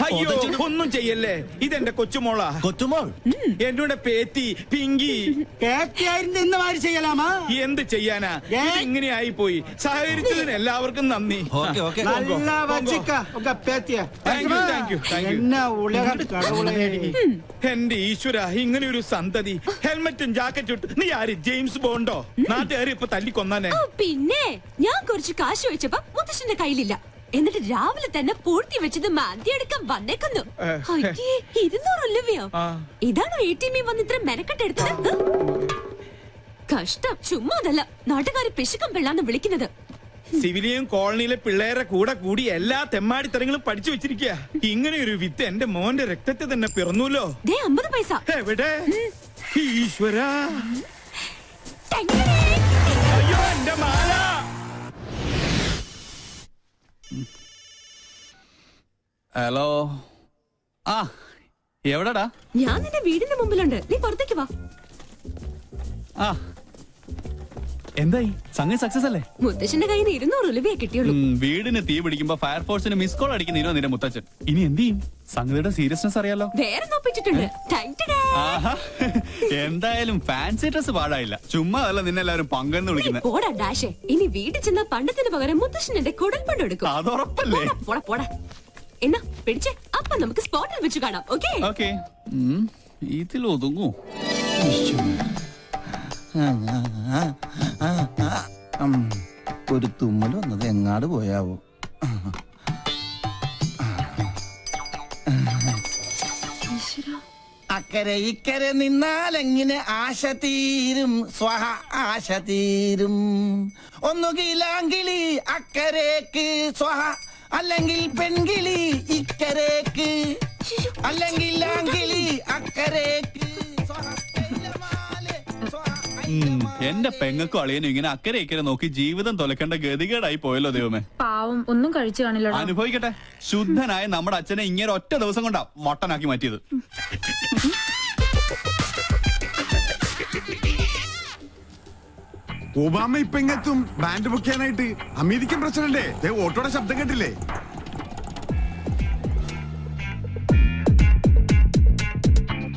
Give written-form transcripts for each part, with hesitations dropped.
അയ്യോ ഒന്നും ചെയ്യല്ലേ, ഇതെന്റെ കൊച്ചുമോളാ. കൊച്ചുമോൾ എന്നോട് പേത്തി പിങ്കി ചെയ്യലാമാ. എന്ത് ചെയ്യാനാ, ഇങ്ങനെ ആയി പോയി. സഹകരിച്ചതിന് എല്ലാവർക്കും നന്ദി. എന്റെ ഈശ്വര, ഇങ്ങനെ ഒരു സന്തതി. ഹെൽമറ്റും ജാക്കറ്റും ഇട്ട് നീ ആര്, ജെയിംസ് ബോണ്ടോ? നാട്ടുകാർ ഇപ്പൊ തല്ലിക്കൊന്നാനെ. പിന്നെ ഞാൻ കുറച്ച് കാശ് വെച്ചപ്പോ മുത്തശ്ശന്റെ കയ്യിലില്ല. എന്നിട്ട് രാവിലെ തന്നെ പൂർത്തി വെച്ചത് മാന്തിയെടുക്കാൻ വന്നേക്കുന്നു. 200 രൂപയോ? ഇതാണോ ATM വന്ന് ഇത്ര മെനക്കെട്ടെടുത്തത്? കഷ്ടം. ചുമ്മാതല്ല, നാട്ടുകാര് പിശുക്കം പിള്ളാന്ന് വിളിക്കുന്നത്. സിവിലിയൻ കോളനിയിലെ പിള്ളേരെ കൂടെ കൂടി എല്ലാ തെമ്മാടിത്തരങ്ങളും പഠിച്ചു വെച്ചിരിക്കുക. ഇങ്ങനെ ഒരു വിത്ത് എന്റെ മോന്റെ രക്തത്തെ തന്നെ പിറന്നൂല്ലോ. 50 പൈസ എവിടെ? ഈശ്വര, അയ്യോ എന്റെ മാല. ഹലോ, ആ എവിടെടാ? ഞാൻ നിന്റെ വീടിന്റെ മുമ്പിലുണ്ട്, നീ പുറത്തേക്ക് വാ. ആ എന്തായി, സംഗതി സക്സസ് അല്ലേ? മുത്തശ്ശന്റെ കയ്യിൽ നിന്ന് 200 രൂപയെ കിട്ടിയുള്ളൂ. വീടിന് തീ പിടിക്കുമ്പോ ഫയർഫോഴ്സിന് മിസ് കോൾ അടിക്കുന്നതിനോ നിന്റെ മുത്തച്ഛൻ. ഇനി എന്ത് ചെയ്യും? സംഗതിയുടെ സീരിയസ്നെസ് അറിയാലോ. വേറെ നോപ്പിച്ചിട്ടുണ്ട്. എന്തായാലും ഫാൻസി ഡ്രസ് പാടായില്ല. ചുമ്മാ അല്ല നിന്നെല്ലാരും പങ്കെന്ന് വിളിക്കുന്നത്. പോടാ ഡാഷേ, ഇനി വീട്ടിൽ ചെന്ന പണ്ടത്തിന് പകരം മുത്തശ്ശൻ എന്റെ കുടൽപ്പണ്ട് എടുക്കും. അതുറപ്പല്ലേ? പോടാ പോടാ. എന്നാ പിടിച്ചേ, അപ്പൊ നമുക്ക് സ്പോട്ടിൽ വെച്ച് കാണാം. Okay okay. ഇതിൽ ഒതുങ്ങൂ. ഒരു തുമ്മൽ വന്നത് എങ്ങാട് പോയാവോ? അക്കരെ ഇക്കരെ നിന്നാൽ എങ്ങനെ ആശ തീരും, സ്വഹ ആശ തീരും. ഒന്നുകിലാങ്കിളി അക്കരേക്ക് സ്വഹ, അല്ലെങ്കിൽ പെൺകിളി ഇക്കരേക്ക്, അല്ലെങ്കിൽ ആങ്കിളി അക്കരേക്ക്. എന്റെ പെങ്ങൾക്കും അളിയനും ഇങ്ങനെ അക്കരെ ഇക്കരെ നോക്കി ജീവിതം തൊലക്കേണ്ട ഗതികേടായി പോയല്ലോ ദൈവമേ. പാവം, ഒന്നും കഴിച്ചു കാണില്ല. അനുഭവിക്കട്ടെ. ശുദ്ധനായ നമ്മുടെ അച്ഛനെ ഇങ്ങനെ ഒറ്റ ദിവസം കൊണ്ടാ മൊട്ടനാക്കി മാറ്റിയത്. ഒബാമ ഇപ്പൊ ഇങ്ങെത്തും ബാൻഡ് ബുക്ക് ചെയ്യാനായിട്ട്. അമേരിക്കൻ പ്രസിഡന്റ് ഓട്ടോയുടെ ശബ്ദം കേട്ടില്ലേ?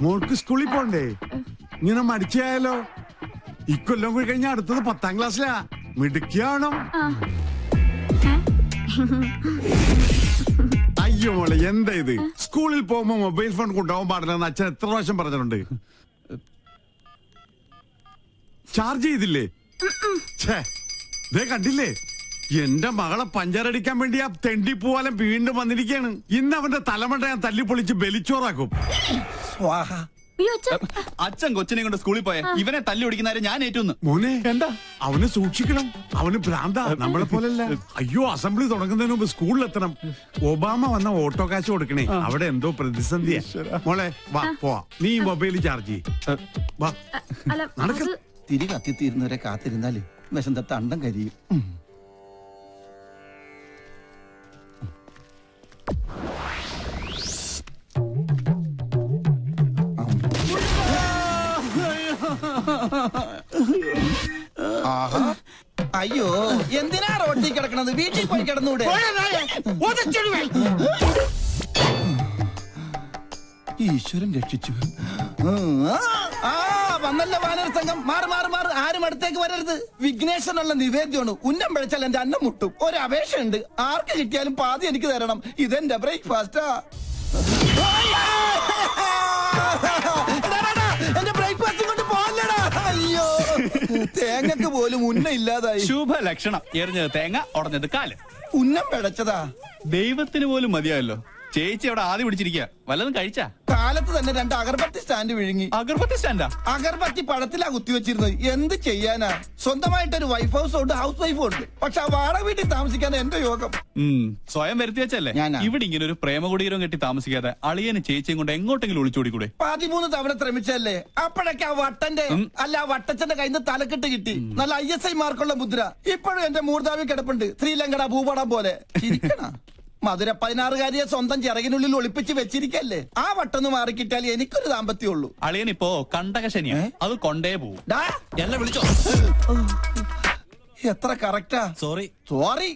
മോൾക്ക് സ്കൂളിൽ പോണ്ടേ? ഇങ്ങനെ മടിച്ചായാലോ? ഇക്കൊല്ലം കൂടി കഴിഞ്ഞാൽ അടുത്തത് 10ാം ക്ലാസ്സിലാ. മിടുക്കിയാണോ? അയ്യോ മോളെ, എന്താ ഇത്? സ്കൂളിൽ പോകുമ്പോ മൊബൈൽ ഫോൺ കൊണ്ടുപോകാൻ പാടില്ലെന്ന് അച്ഛൻ എത്ര പ്രാവശ്യം പറഞ്ഞിട്ടുണ്ട്. ചാർജ് ചെയ്തില്ലേ? കണ്ടില്ലേ, എന്റെ മകളെ പഞ്ചറടിക്കാൻ വേണ്ടി ആ തെണ്ടി പൂവാലം വീണ്ടും വന്നിരിക്കുകയാണ്. ഇന്ന് അവന്റെ തലമണ്ട ഞാൻ തല്ലിപ്പൊളിച്ച് ബലിച്ചോറാക്കും. അച്ഛൻ കൊച്ചിനെ കൊണ്ട് സ്കൂളിൽ പോയ ഇവനെ തല്ലി ഓടിക്കുന്നവരെ ഞാൻ ഏറ്റുന്നു. മോനെ എന്താ? അവനെ സൂക്ഷിക്കണം, അവന് ഭ്രാന്ത, നമ്മളെ പോലല്ല. അയ്യോ, അസംബ്ലി തുടങ്ങുന്നതിന് മുമ്പ് സ്കൂളിലെത്തണം. ഒബാമ വന്ന ഓട്ടോ കാശ് കൊടുക്കണേ, അവിടെ എന്തോ പ്രതിസന്ധിയാ. മോളെ വാ പോവാ, നീ മൊബൈൽ ചാർജ് ചെയ്യ്. വാ നടക്ക. തിരി കത്തിത്തീരുന്നവരെ കാത്തിരുന്നാല് വിശന്ത തണ്ടം കരിയും. അയ്യോ, എന്തിനാ റോട്ടിൽ കിടക്കണത്? വീട്ടിൽ പോയി കിടന്നൂടെ? ഈശ്വരൻ രക്ഷിച്ചു. വന്നല്ല വാനര സംഘം. മാറ് മാറ് മാറ്, ആരും അടുത്തേക്ക് വരരുത്. വിഘ്നേശ്വരനുള്ള നിവേദ്യമാണ്. ഉന്നം പിഴച്ചാൽ എന്റെ അന്നം മുട്ടും. ഒരു അപേക്ഷയുണ്ട്, ആർക്ക് കിട്ടിയാലും പാതി എനിക്ക് തരണം. ഇതെന്റെ ബ്രേക്ക്ഫാസ്റ്റാ. എന്റെ ബ്രേക്ക്ഫാസ്റ്റ് കൊണ്ട് പോലടാ. അയ്യോ, തേങ്ങക്ക് പോലും ഉന്നം ഇല്ലാതായി. ശുഭ ലക്ഷണം. എറിഞ്ഞത് തേങ്ങ, ഉടഞ്ഞത് കാല്. ഉന്നം പിഴച്ചതാ. ദൈവത്തിന് പോലും മതിയായല്ലോ. ചേച്ചി അവിടെ ആദ്യം പിടിച്ചിരിക്കുക. വല്ലതും കഴിച്ചാ? കാലത്ത് തന്നെ 2 അഗർബത്തി സ്റ്റാൻഡ് വിഴുങ്ങി. അഗർബത്തി സ്റ്റാൻഡാ? അഗർബത്തി പഴത്തിലാ കുത്തിവെച്ചിരുന്നത്. എന്ത് ചെയ്യാനാ? സ്വന്തമായിട്ടൊരു വൈഫ് ഹൗസ് ഉണ്ട്, ഹൗസ് വൈഫും ഉണ്ട്. പക്ഷെ ആ വാടക വീട്ടിൽ താമസിക്കാൻ എന്റെ യോഗം. സ്വയം വരുത്തി വെച്ചല്ലേ. ഇവിടെ ഇങ്ങനെ ഒരു പ്രേമകുടീരം കെട്ടി താമസിക്കാതെ അളിയന് ചേച്ചിയും കൊണ്ട് എങ്ങോട്ടെങ്കിലും ഒളിച്ചോടിക്കൂടെ? 13 തവണ ശ്രമിച്ചല്ലേ. അപ്പോഴൊക്കെ ആ വട്ടന്റെ അല്ല ആ വട്ടച്ചന്റെ കയ്യിൽ നിന്ന് തലക്കെട്ട് കിട്ടി. നല്ല ISI മാർക്കുള്ള മുദ്ര ഇപ്പോഴും എന്റെ മൂർധാവി കിടപ്പുണ്ട്. ശ്രീലങ്കട ഭൂപടം പോലെ. ചിരിക്കണ മധുര 16കാരിയെ സ്വന്തം ചിറകിനുള്ളിൽ ഒളിപ്പിച്ച് വെച്ചിരിക്കല്ലേ. ആ വട്ടൊന്ന് മാറിക്കിട്ടാൽ എനിക്കൊരു ദാമ്പത്യമുള്ളൂ. അളിയനിപ്പോ കണ്ടകശനിയാ, അത് കൊണ്ടേ പോവും. എന്നെ വിളിച്ചോ? എത്ര കറക്റ്റാ. Sorry sorry.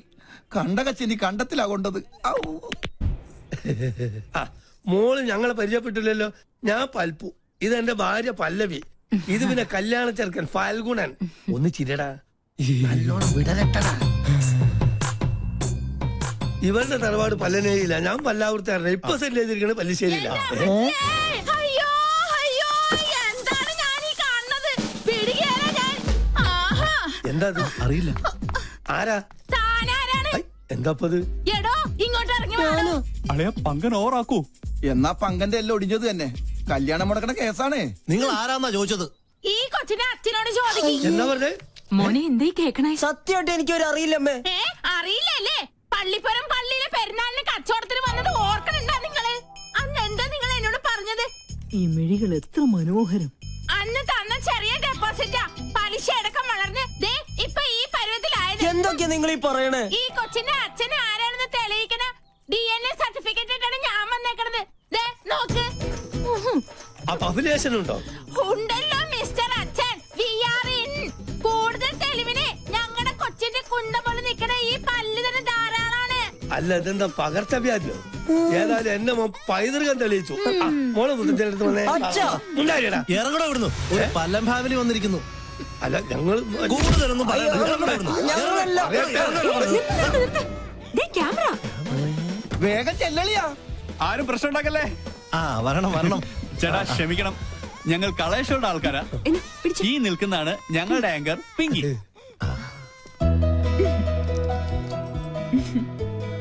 കണ്ടകച്ചിനി കണ്ടത്തിലാ കൊണ്ടത്. ഔ. മോള് ഞങ്ങളെ പരിചയപ്പെട്ടില്ലല്ലോ. ഞാൻ പൽപ്പു, ഇതെന്റെ ഭാര്യ പല്ലവി, ഇത് പിന്നെ കല്യാണ ചെറുക്കൻ ഫാൽഗുണൻ. ഒന്ന് ചിരടാ, നല്ലോണം വിടരട്ടടാ. ഇവരുടെ തറവാട് പല്ലനേരിയില്ല, ഞാൻ പല്ലാവൂർത്താറില്ല. ഇപ്പൊ സെറ്റ് ചെയ്തിരിക്കണ പല്ലിശ്ശേരിയില്ല. അയ്യോ അയ്യോ എന്താണ് ഞാൻ ഈ കാണുന്നത്? പിടികേല ഞാൻ. ആഹാ. എന്താ അത്? അറിയില്ല. ആരാ? താനാരാണ്? എന്താപ്പത്? എടോ ഇങ്ങോട്ട് ഇറങ്ങി വാ. അളിയ പങ്കൻ ഓറാക്കൂ. എന്നാ പങ്കന്റെ എല്ലാം ഒടിഞ്ഞത് തന്നെ. കല്യാണം മുടക്കണ കേസാണ്. നിങ്ങൾ ആരാന്നാ ചോദിച്ചത്? ഈ കൊച്ചിനെ അച്ഛനോട് ചോദിക്കും. എന്താ പറഞ്ഞേ? മോനെ എന്തേ കേക്കണേ? സത്യമായിട്ട് എനിക്കൊരു അറിയില്ലമ്മേ. അറിയില്ലല്ലേ? പള്ളിപ്പുറം പള്ളിയിലെ പെരുന്നാളിന് കച്ചവടത്തിന് വന്നത് ഓർക്കണുണ്ടാ നിങ്ങള്? അന്ന് എന്താ നിങ്ങൾ എന്നോട് പറഞ്ഞത്? ഈ മിഴികൾ എത്ര മനോഹരം. അന്ന് തന്ന ചെറിയ ഡെപ്പോസിറ്റാ പലിശ അടക്കം വളർന്ന് ദേ ഇപ്പൊ ഈ പരുവത്തിലായത്. എന്തൊക്കെയാ നിങ്ങൾ ഈ പറയണേ? ഈ കൊച്ചിന്റെ അച്ഛനെ ആരാണെന്ന് തെളിയിക്കണ DNA സർട്ടിഫിക്കറ്റ് ഇട്ടാണ് ഞാൻ വന്നേക്കണത്. ദേ നോക്ക്. അപ്പൊ അഭിലേഷൻ ഉണ്ടോ? ഉണ്ടല്ലോ മിസ്റ്റർ അച്ഛൻ. We are in. കൂടുതൽ തെളിവിന് ഞങ്ങളുടെ കൊച്ചിന്റെ കുണ്ട പോലെ നിക്കണ ഈ പല്ല് തന്നെ ധാരാളാണ്. അല്ല, ഇതെന്താ പകർച്ചവ്യാധിയോ? ഏതായാലും എന്നെ പൈതൃകം തെളിയിച്ചു. മോളെ മുത്തച്ഛനടുത്ത് വന്നേ. ഉണ്ടായിടാ. ഇറങ്ങണോ ഇവിടുന്നു? ഒരു പല്ലം ഫാമിലി വന്നിരിക്കുന്നു. അല്ല, ഞങ്ങൾ കൂടുതലൊന്നും പറയണ്ട. ഇറങ്ങണോ ഇവിടുന്ന്? ദേ ക്യാമറ. വേഗം ചെല്ലളിയാ. ആരും പ്രശ്നം ഉണ്ടാക്കല്ലേ. ആ വരണം വരണം. ചേട്ടാ ക്ഷമിക്കണം, ഞങ്ങൾ കളേഷോടെ ആൾക്കാരാ. എന്നാ, പിടിച്ചോ. ഈ നിൽക്കുന്നതാണ് ഞങ്ങളുടെ ആങ്കർ പിങ്കി.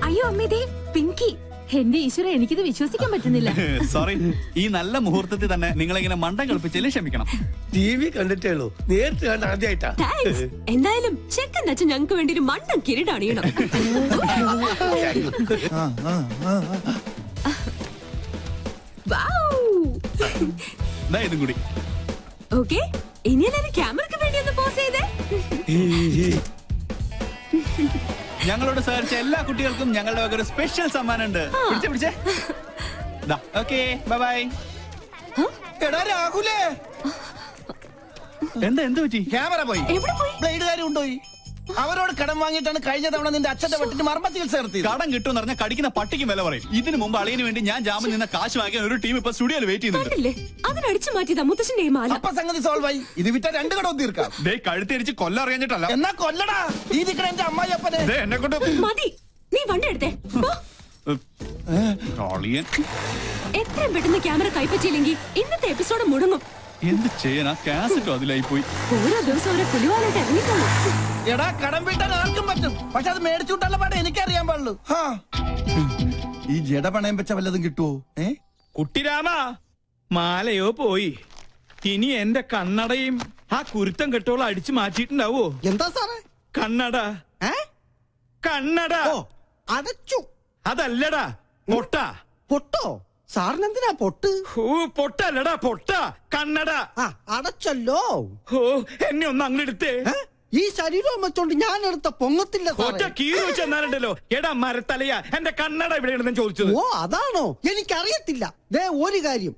അയ്യോ അമ്മേ, ദേ പിങ്കി. എന്റെ ഈശ്വര, എനിക്കിത് വിശ്വസിക്കാൻ പറ്റുന്നില്ല. സോറി, ഈ നല്ല മുഹൂർത്തത്തിൽ തന്നെ നിങ്ങളിങ്ങനെ മണ്ടം കളിപ്പിച്ചതിൽ ക്ഷമിക്കണം. TV കണ്ടിട്ടേ ഉള്ളൂ, നേരിട്ട് കണ്ട ആദ്യമായിട്ടാ. താങ്ക്സ്. എന്തായാലും ചെക്കൻ അച്ഛൻ ഞങ്ങൾക്ക് വേണ്ടി ഒരു മണ്ടൻ കിരീടണിയണം. ദാ ഇതും കൂടി. ഓക്കെ, ഇനി എല്ലാരും ക്യാമറയ്ക്ക് വേണ്ടി ഒന്ന് പോസ് ചെയ്തേ. ഞങ്ങളോട് സഹകരിച്ച എല്ലാ കുട്ടികൾക്കും ഞങ്ങളുടെ വക ഒരു സ്പെഷ്യൽ സമ്മാനം ഉണ്ട്. പിടിച്ചേ. Okay, bye bye. എടാ രാഹുലേ, എന്ത് പറ്റി? ക്യാമറ പോയി. എവിടെ പോയി? ബ്ലേഡുകാരും ഉണ്ടോയി. അവരോട് കടം വാങ്ങിയിട്ടാണ് കഴിഞ്ഞ തവണ നിന്റെ അച്ഛന്റെ വെട്ടിന് മർമ്മ ചികിത്സ നടത്തിയത്. കടം കിട്ടുമെന്ന് പറഞ്ഞാൽ കടിക്കുന്ന പട്ടിക്ക് വില പറയും. ഇതിനു മുമ്പ് അളിയന് വേണ്ടി ഞാൻ ജാമ്യം നിന്ന കാശ് വാങ്ങിക്കാൻ ഒരു ടീം ഇപ്പൊ സ്റ്റുഡിയോയിൽ വെയിറ്റ് ചെയ്യുന്നുണ്ട്. കണ്ടില്ലേ, അതിനടിച്ചു മാറ്റിയതാ മുത്തശ്ശന്റെ ഈ മാല. അപ്പൊ സംഗതി സോൾവ് ആയി. ഇത് വിറ്റ 2 കടവും തീർക്കാം. ദേ കഴുത്തിരിച്ച് കൊല്ലം അറിയാഞ്ഞിട്ടല്ല. എന്നാ കൊല്ലടാ. ഈ നിക്കണ എന്റെ അമ്മായി അപ്പനെ. ദേ എന്നെ കൊണ്ട് മതി, നീ വണ്ടി എടുത്തേ. പോ. അളിയൻ എത്രയും പെട്ടെന്ന് ക്യാമറ കൈപ്പറ്റിയില്ലെങ്കിൽ ഇന്നത്തെ എപ്പിസോഡ് മുടങ്ങും. എന്ത് ചെയ്യാനാ? കാസറ്റും അതിലായി പോയി. ഓരോ ദിവസം ഓരോ പുലിവാലായിട്ട് ഇറങ്ങിക്കോളൂ. എടാ കടം വീട്ടാൻ ആർക്കും പറ്റും, പക്ഷെ അത് മേടിച്ചുവിട്ടുള്ള പാടെ എനിക്കറിയാൻ പാടുള്ളൂ. ഈ ജട പണയം വെച്ച വല്ലതും കിട്ടുവോ? കുട്ടിരാമ, മാലയോ പോയി. ഇനി എന്റെ കണ്ണടയും ആ കുരുത്തം കെട്ടോളം അടിച്ചു മാറ്റിയിട്ടുണ്ടാവോ? എന്താ സാറേ? കണ്ണട. കണ്ണട അടച്ചു. അതല്ലടാ, പൊട്ട. പൊട്ടോ? സാറിനെന്തിനാ പൊട്ട്? പൊട്ടല്ലടാ, പൊട്ട. കണ്ണട. അടച്ചല്ലോ. എന്നെ ഒന്ന് അങ്ങെടുത്തേ. ഈ ശരീരം വെച്ചോണ്ട് ഞാൻ എടുത്ത പൊങ്ങത്തില്ല ഒറ്റ കീറി വെച്ചെന്നാലുണ്ടല്ലോ. എടാ മരത്തലയാ, എന്റെ കണ്ണട എവിടെയാണെന്ന് ചോദിച്ചത്. ഓ അതാണോ? എനിക്കറിയത്തില്ല. ദേ ഒരു കാര്യം,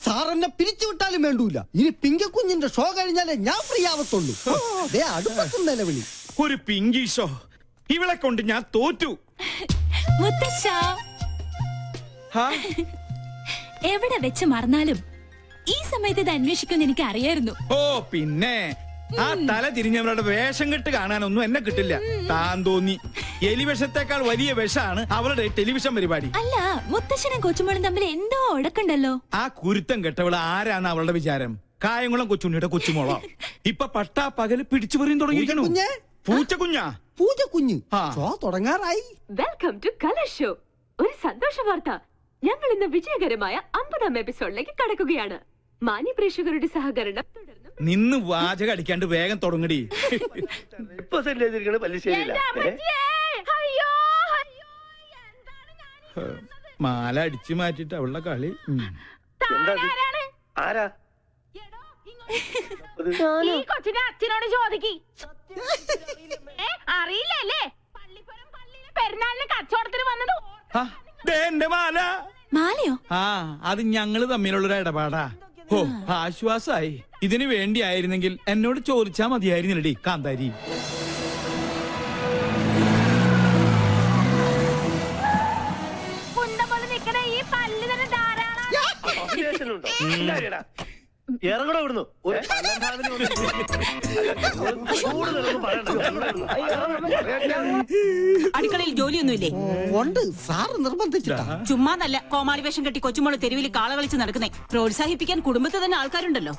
സാർ എന്നെ പിരിച്ചുവിട്ടാലും വേണ്ടൂല. ഇനി പിങ്കക്കുഞ്ഞിന്റെ ഷോ കഴിഞ്ഞാലേ ഞാൻ ഫ്രീ ആവത്തുള്ളൂ. ദേ അടുപ്പത്തും നിലവിളി. ഒരു പിങ്കി ഷോ. ഇവളെ കൊണ്ട് ഞാൻ തോറ്റു. മുത്തശ്ശ, എവിടെ വെച്ച് മറന്നാലും ഈ സമയത്ത് ഇത് അന്വേഷിക്കുമെന്ന് എനിക്ക് അറിയായിരുന്നു. ഓ പിന്നെ ആ തല തിരിഞ്ഞവരുടെ വേഷം കെട്ട് കാണാനൊന്നും എന്നെ കിട്ടില്ല. താൻ തോന്നി. എലിവിഷത്തേക്കാൾ വലിയ വിഷമാണ് അവളുടെ ടെലിവിഷൻ പരിപാടി. അല്ല, മുത്തശ്ശനും കൊച്ചുമോളും തമ്മിൽ എന്തോ ഉടക്കുണ്ടല്ലോ. ആ കുരുത്തം കെട്ടവള് ആരാണ് അവളുടെ വിചാരം? കായംകുളം കൊച്ചുണ്ണിയുടെ കൊച്ചുമോളോ? ഇപ്പൊ പട്ടാ പകല് പിടിച്ചു പറയും തുടങ്ങിയിരിക്കണു. പൂച്ചക്കുഞ്ഞാ. പൂജക്കുഞ്ഞ് ഷോ തുടങ്ങാറായി. Welcome to colour show. ഒരു സന്തോഷ വാർത്ത. ഞങ്ങൾ ഇന്ന് വിജയകരമായ 50ാം എപ്പിസോഡിലേക്ക് കടക്കുകയാണ്. മാന്യ പ്രേക്ഷകരുടെ സഹകരണം തുടർന്നും. നിന്ന് വാചകം അടിക്കാണ്ട് വേഗം തുടങ്ങടി. ഇപ്പൊ സെറ്റ് ചെയ്തിരിക്കണ പല്ലിശ്ശേരിയില്ല. മാല അടിച്ചു മാറ്റിട്ട് അവളുടെ കളി. എന്താ? ആരാ? ഈ കൊച്ചിനെ അച്ഛനോട് ചോദിക്കി. അറിയില്ലല്ലേ? പള്ളിപ്പുറം പള്ളിയിലെ പെരുന്നാളിന് കച്ചവടത്തിന് വന്നത്. എന്റെ മാല. മാലയോ? അത് ഞങ്ങള് തമ്മിലുള്ളൊരു ഇടപാടാ. ഓ, ആശ്വാസായി. ഇതിനു വേണ്ടിയായിരുന്നെങ്കിൽ എന്നോട് ചോദിച്ചാ മതിയായിരുന്നില്ലടി കാന്താരി. റിലേഷനുണ്ടോ ഇല്ലാരിടാ. ഇറങ്ങണോ ഇവിടുന്ന് ഒരു പല്ലംഭാവിനി വന്നിരിക്കുന്നു. കൂടുതലൊന്നും പറയണ്ട. അടുക്കളയിൽ ജോലിയൊന്നുമില്ലേ? ഉണ്ട് സാറ് നിർബന്ധിച്ചിട്ടാ. ചുമ്മാ നല്ല കോമാളി വേഷം കെട്ടി കൊച്ചുമോള് തെരുവിൽ കാള കളിച്ച് നടക്കുന്നേ. പ്രോത്സാഹിപ്പിക്കാൻ കുടുംബത്തിൽ തന്നെ ആൾക്കാരുണ്ടല്ലോ.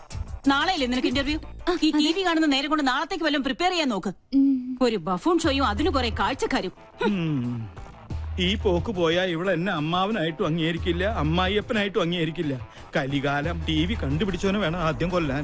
നാളെയല്ലേ നിനക്ക് ഇന്റർവ്യൂ? ഈ TV കാണുന്ന നേരം കൊണ്ട് നാളത്തേക്ക് വല്ലതും പ്രിപ്പയർ ചെയ്യാൻ നോക്ക്. ഒരു ബഫൂൺ ഷോയും അതിന് കുറെ കാഴ്ചക്കാരും. ഈ പോക്ക് പോയാ ഇവിടെ എന്നെ അമ്മാവനായിട്ടും അംഗീകരിക്കില്ല, അമ്മായിയപ്പനായിട്ടും അംഗീകരിക്കില്ല. കലികാലം TV കണ്ടുപിടിച്ചവനെ വേണം ആദ്യം കൊല്ലാൻ.